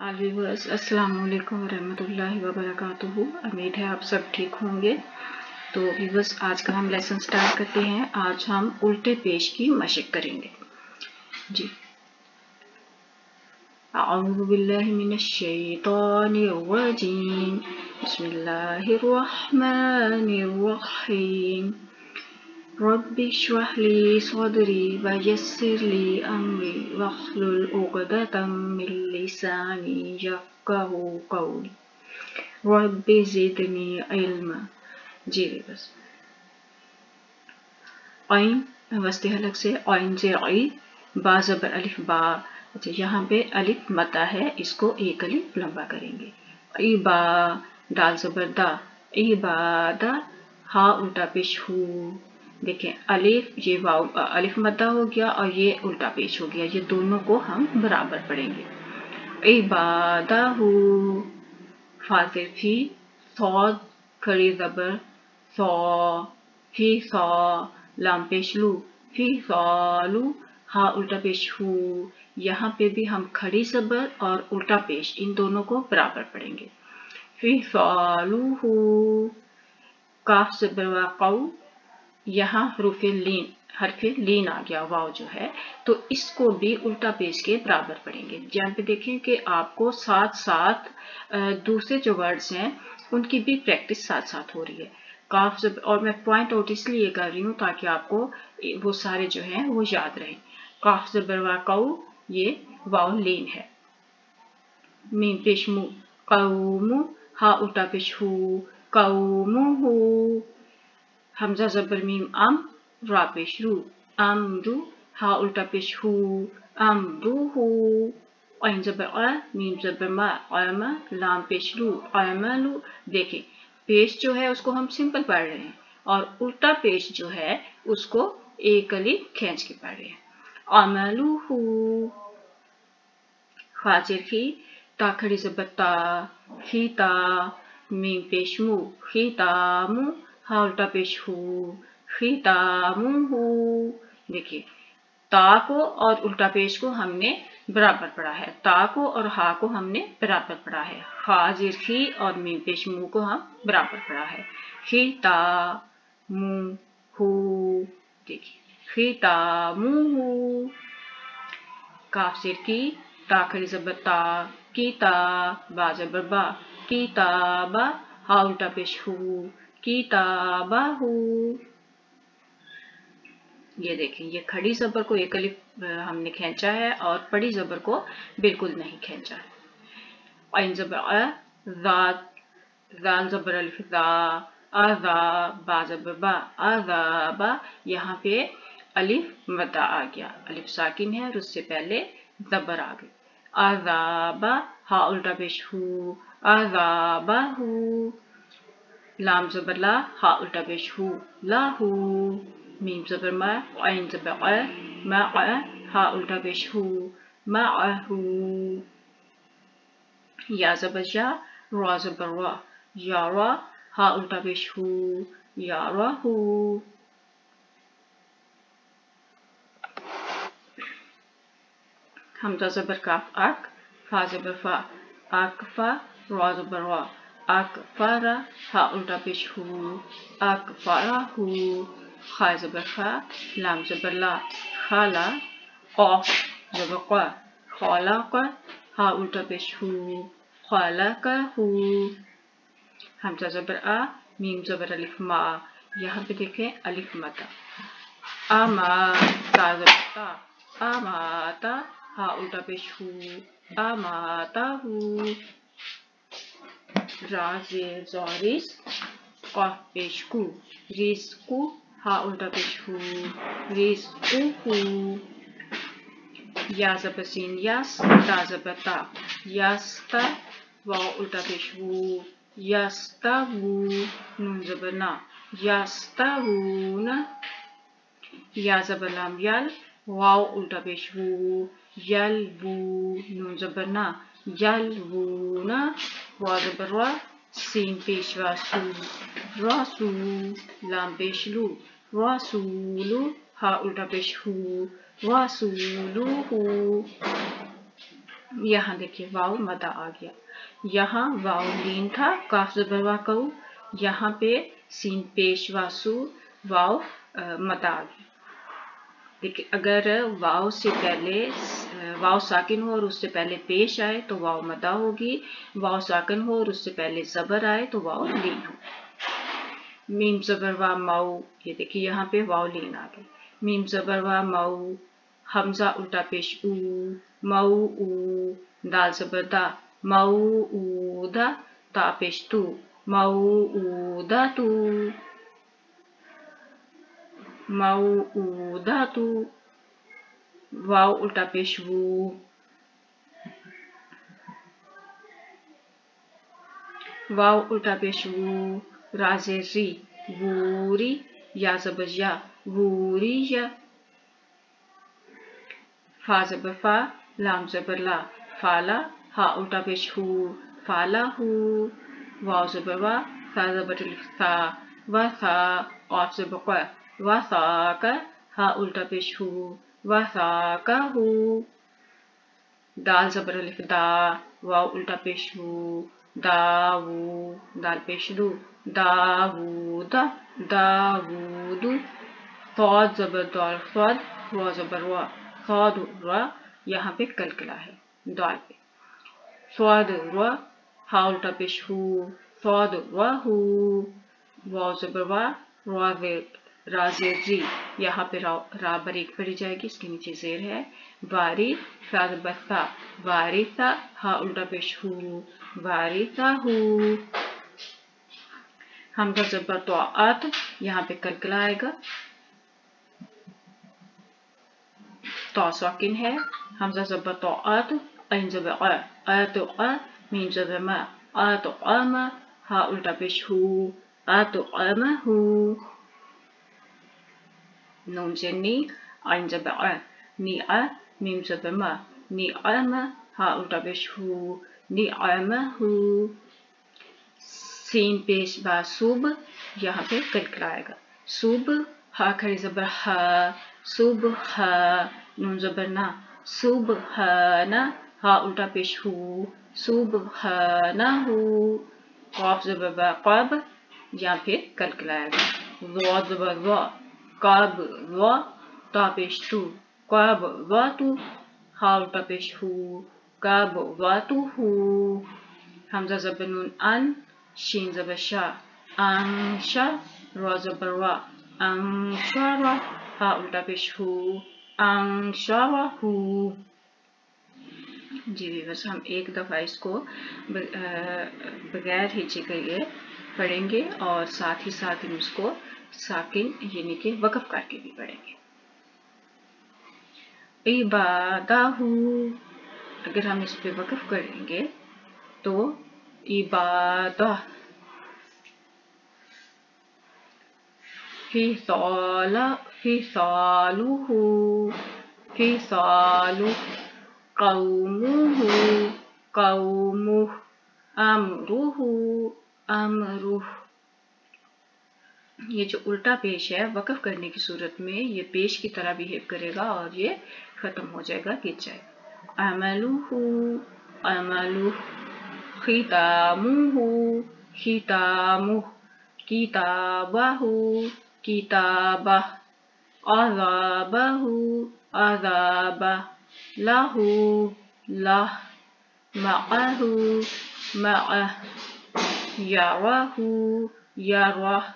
Viewers, अस्सलाम वालेकुम रहमतुल्लाहि व बरकातुहू। उम्मीद है आप सब ठीक होंगे। तो व्यूअर्स, आज का हम लेसन स्टार्ट करते हैं। आज हम उल्टे पेश की मशक करेंगे जी। अऊज़ु बिल्लाहि मिनश शैतानिर रजीम। बिस्मिल्लाहिर रहमानिर रहीम। रब्बि इश्रह ली सदरी व यस्सिर ली अमरी वहलुल उक़दतम मिन लिसानी यफ़क़हू क़ौली रब्बि ज़िदनी इल्मा। जी बस आइन वस्ते हलक से आइन से आई, बा ज़बर अलिफ बा। अच्छा, यहाँ पे अलिफ मता है, इसको एक अलिफ लंबा करेंगे। इबा, दाल ज़बर दा, इबादा, हा उल्टा पेश हू। देखें, अलिफ ये वाव अलिफ मद्दा हो गया और ये उल्टा पेश हो गया। ये दोनों को हम बराबर पढ़ेंगे। इबादाहू, फासिल फी, सौद खड़ी ज़बर सौ, फी सौ, लाम पेश लू, फी सौलू, हा उल्टा पेश हू। यहाँ पे भी हम खड़ी ज़बर और उल्टा पेश इन दोनों को बराबर पढ़ेंगे। फी सौलू हू, काफ ज़बर वाक़ऊ, यहाँ हरफे लीन आ गया, वाव जो है, तो इसको भी उल्टा पेश के बराबर पढ़ेंगे। यहाँ पे देखें कि आपको साथ साथ दूसरे जो वर्ड्स हैं उनकी भी प्रैक्टिस साथ साथ हो रही है। काफ ज़बर, और मैं पॉइंट आउट इसलिए कर रही हूँ ताकि आपको वो सारे जो हैं वो याद रहें। काफ ज़बर वाक़ऊ, ये वाव लीन है। मीम पेश मु, कौमु, हा उल्टा पेश हू, कौमुहू। हमजा ज़बर मीम अम, रा पेश रू, अमरू, हा उल्टा पेश हू, अमरूहू। ऐन ज़बर अ, मीम ज़बर मा, अमा, लाम पेश लू, अमलू। देखें, पेश जो है उसको हम सिंपल पढ़ रहे हैं और उल्टा पेश जो है उसको एक अलिफ खींच के पढ़ रहे हैं। अमलूहू, फाजिर फी, ता खड़ी ज़बर ता, खीता, मीम पेश मु, खीतामु, हा उल्टा पेश हू, खीतामुहू। देखिए, ता को और उल्टा पेश को हमने बराबर पढ़ा है, ता को और हा को हमने बराबर पढ़ा है, फाजिर फी और मीम पेश मु को हम बराबर पढ़ा है। खीतामुहू, देखिए खीतामुहू। काफ सिर की, ता खड़ी ज़बर ता, कीता, बा ज़बर बा, कीताबा, हा उल्टा पेश हू, कीताबाहू। ये देखिए, ये खड़ी ज़बर को एक अलिफ हमने खींचा है और बड़ी ज़बर को बिल्कुल नहीं खींचा है। ऐन ज़बर अ, ज़ाल ज़बर अलिफ ज़ा, अज़ा, बा ज़बर बा, अज़ाबा। यहाँ पे अलिफ मद्दा आ गया, अलिफ साकिन है और उससे पहले ज़बर आ गई। अज़ाबा, हा उल्टा पेश हू, अज़ाबाहू। लाम ज़बर ला, हा उल्टा पेश हू, लाहू। मीम ज़बर मा, ऐन ज़बर अ, मा अ, हा उल्टा पेश हू, माअहू। या ज़बर या, रा ज़बर रा, यारा, हा उल्टा पेश हू, याराहू। हमजा ज़बर काफ अक, फा ज़बर फा, अकफा, रा ज़बर रा, अकफरा, हा उल्टा पेश हू, अकफराहू। खा ज़बर खा, लाम ज़बर ला, खाला, क़ाफ ज़बर क़ा, खालाक़ा, हा उल्टा पेश हू, खालाक़हू। हमजा ज़बर आ, मीम ज़बर अलिफ मा। यहाँ पे देखें अलिफ मता। आमा, ता ज़बर ता, आमाता, हा उल्टा पेश हू, आमाताहू। राज़ेर ज़ारिस, क़ाफ पेश कु, रिज़्क़ु, हा उल्टा पेश हू, रिज़्क़ुहू। या ज़बर सीन यास, ता ज़बर ता, यास्ता, वाव उल्टा पेश हू, यास्तावू। नून ज़बर ना, यास्तावूना। या ज़बर लाम याल, वाव उल्टा पेश हू, यलवू। नून ज़बर ना, यलवूना। वा ज़बर वा, सीन पेश वासू, रासू। लाम पेश लू, रासूलू, हा उल्टा पेश हू, रासूलूहू। यहाँ देखिए वाव मदा आ गया, यहाँ वाव लीन था, काफ ज़बर वा कहू, यहाँ पे सीन पेश वासु वाव मदा आ गया। देखिए अगर वाव से पहले वाव साकिन हो और उससे पहले पेश आए तो वाव मदा होगी, वाव साकिन हो और उससे पहले ज़बर आए तो वाव लीन हो। मीम ज़बर वा माऊ, ये देखिए यहाँ पे वाव लीन आ गई। मीम ज़बर वा माऊ, हमजा उल्टा पेश ऊ, माऊ ऊ, दाल ज़बर दा, माऊ ऊ दा, ता पेश तू, माऊ ऊ दा तू, माऊ ऊ दा तू, वाव उल्टा पेश वू, वाव उल्टा पेश वू, राजे री, वूरी, या ज़बर या, वूरिया, फा ज़बर फा, लाम ज़बर ला, फाला, हा उल्टा पेश हू, फाला हू, वाव ज़बर वा, सा ज़बर सा, वा सा, ऑफ ज़बर क़ा, वा सा का, हा उल्टा पेश हू, वा सा का हू, दाल ज़बर अलिफ दा, वाव उल्टा पेश हू, दावू, दाल पेश दू, दावूदा, दावूदू, सौद ज़बर दाल सौद, वा ज़बर वा, सौद वा, यहाँ पे कलकला है दाल पे, सौद वा, हा उल्टा पेश हू, सौद वा हू, वाव ज़बर वा, राजे जी, यहाँ पे रा बरीक पड़ी जाएगी, इसके नीचे जेर है, वारी, सा ज़बर सा, वारिसा, हा उल्टा पेश हू, वारिसा हू, हमजा ज़बर तो आत, यहाँ पे कलकला आएगा, तो साकिन है, हमजा ज़बर तो आत, ऐन ज़बर आ तो आ, मीम ज़बर मा, आ तो आमा, हा उल्टा पेश हू, आ तो आमा हू, नून जन्नी, ऐन ज़बर आ, नी आ, मीम ज़बर मा, नी आमा, हा उल्टा पेश हू, नी आमा हू, सीन पेश बा सुब, यहाँ पे कलकला आएगा, सुब, हा खड़ी ज़बर हा, सुब हा, नून ज़बर ना, सुब हा ना, हा उल्टा पेश हू, सुब हा ना हू, क़ाफ ज़बर बा क़ाब, यहाँ पे कलकला आएगा, ज़ा ज़बर ज़ा, क़ाब ज़ा, ता पेश तू, क़ाब ज़ा तू, हा उल्टा पेश हू, क़ाब ज़ा तू हू, हमजा ज़बर नून अन, शीन ज़बर शा, अंशा, रा ज़बर वा, अंशारा, हा उल्टा पेश हू, अंशारा हू। जी बस हम एक दफ़ा इसको बगैर हिचके पढ़ेंगे और साथ ही हम उसको साकिन यानी कि वक़फ़ करके भी पढ़ेंगे। इबादाहू, अगर हम इस पे वक़फ़ करेंगे तो इबादा, फिसालुहू, फिसालु, क़ौमुहू, क़ौमुह, अमरुहू, अमरुह। ये जो उल्टा पेश है वक़फ़ करने की सूरत में ये पेश की तरह बिहेव करेगा और ये ख़त्म हो जाएगा, गिर जाएगा। अमलुहू, अमलुह, खितामुहू, खितामुह, किताबहू, किताबह, अज़ाबहू, अज़ाबह, लहू, लह, मअहू, मअह, यरहू, यरह,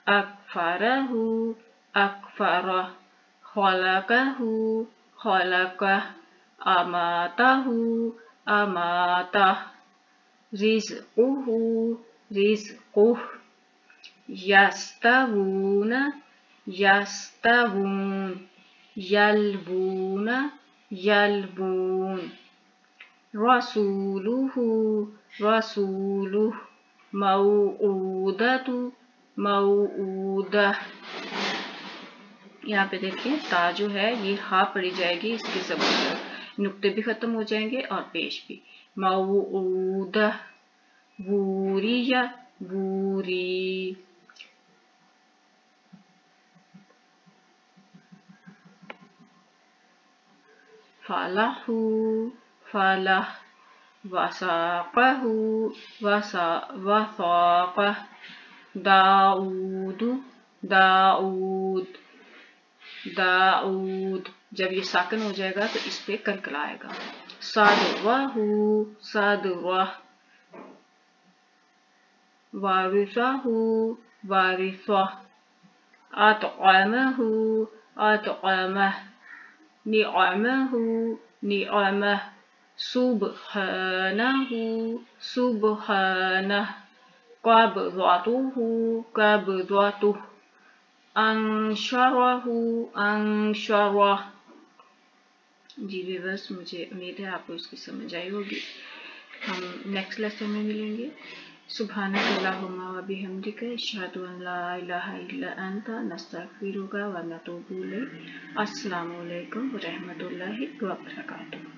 अकफरहू, अकफरह, खलकहू, खलकह, अमातहू, अमातह, रिज़्क़ुहू, रिज़्क़ुह, यस्तवून, यस्तवून, यल्बून, यल्बून, रसूलुहू, रसूलुह, मौऊदतु, मौऊदह। यहाँ पे देखिए ता जो है ये हा पड़ी जाएगी, इसके सब नुक्ते भी खत्म हो जाएंगे और पेश भी। मौऊदह, वूरिया, वूरी, फलाहू, فله وساقه وساقه داؤد داؤد داؤد. جب یہ ساکن ہو جائے گا تو اس پہ کلکلا آئے گا. صدرہ صدرہ وارثہ وارثہ أطعمه أطعمه نعمه نعمه سبحانه سبحانه قبضته قبضته انشره انشره. جی ویورس، مجھے امید ہے آپ کو اس کی سمجھ آئی ہوگی. ہم نیکسٹ لیسن میں ملیں گے. سبحانک اللہم و بحمدک اشہد ان لا الہ الا انت نستغفرک و نتوب الیک. السلام علیکم ورحمۃ اللہ وبرکاتہ.